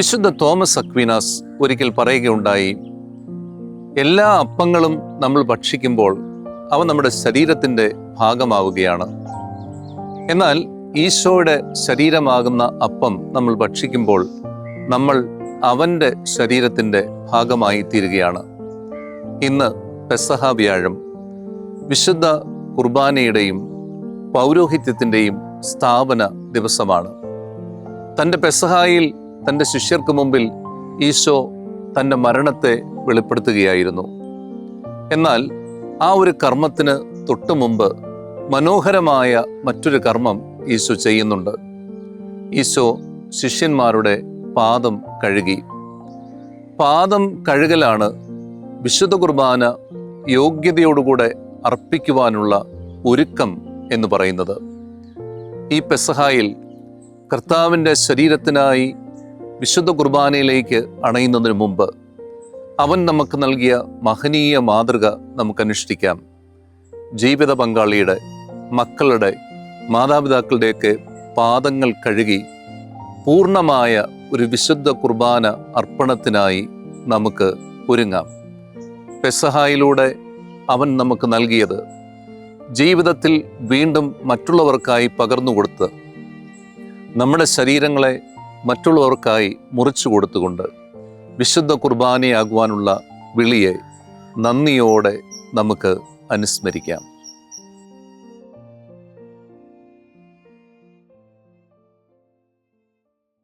വിശുദ്ധ Thomas Aquinas ഒരിക്കൽ പറയുകയുണ്ടായി, എല്ലാ അപ്പങ്ങളും നമ്മൾ ഭക്ഷിക്കുമ്പോൾ അവ നമ്മുടെ ശരീരത്തിൻ്റെ ഭാഗമാവുകയാണ്. എന്നാൽ ഈശോയുടെ ശരീരമാകുന്ന അപ്പം നമ്മൾ ഭക്ഷിക്കുമ്പോൾ നമ്മൾ അവൻ്റെ ശരീരത്തിൻ്റെ ഭാഗമായി തീരുകയാണ്. ഇന്ന് പെസഹ വ്യാഴം, വിശുദ്ധ കുർബാനയുടെയും പൗരോഹിത്യത്തിൻ്റെയും സ്ഥാപന ദിവസമാണ്. തൻ്റെ പെസഹായിൽ തൻ്റെ ശിഷ്യർക്ക് മുമ്പിൽ ഈശോ തൻ്റെ മരണത്തെ വെളിപ്പെടുത്തുകയായിരുന്നു. എന്നാൽ ആ ഒരു കർമ്മത്തിന് തൊട്ടു മുമ്പ് മനോഹരമായ മറ്റൊരു കർമ്മം ഈശോ ചെയ്യുന്നുണ്ട്. ഈശോ ശിഷ്യന്മാരുടെ പാദം കഴുകി. പാദം കഴുകലാണ് വിശുദ്ധ കുർബാന യോഗ്യതയോടുകൂടെ അർപ്പിക്കുവാനുള്ള ഒരുക്കം എന്ന് പറയുന്നത്. ഈ പെസഹായിൽ കർത്താവിൻ്റെ ശരീരത്തിനായി വിശുദ്ധ കുർബാനയിലേക്ക് അണയുന്നതിന് മുമ്പ് അവൻ നമുക്ക് നൽകിയ മഹനീയ മാതൃക നമുക്ക് അനുഷ്ഠിക്കാം. ജീവിത പങ്കാളിയുടെ, മക്കളുടെ, മാതാപിതാക്കളുടെയൊക്കെ പാദങ്ങൾ കഴുകി പൂർണ്ണമായ ഒരു വിശുദ്ധ കുർബാന അർപ്പണത്തിനായി നമുക്ക് ഒരുങ്ങാം. പെസഹായിലൂടെ അവൻ നമുക്ക് നൽകിയത് ജീവിതത്തിൽ വീണ്ടും മറ്റുള്ളവർക്കായി പകർന്നുകൊടുത്ത് നമ്മുടെ ശരീരങ്ങളെ മറ്റുള്ളവർക്കായി മുറിച്ചു കൊടുത്തുകൊണ്ട് വിശുദ്ധ കുർബാനയാകുവാനുള്ള വിളിയെ നന്ദിയോടെ നമുക്ക് അനുസ്മരിക്കാം.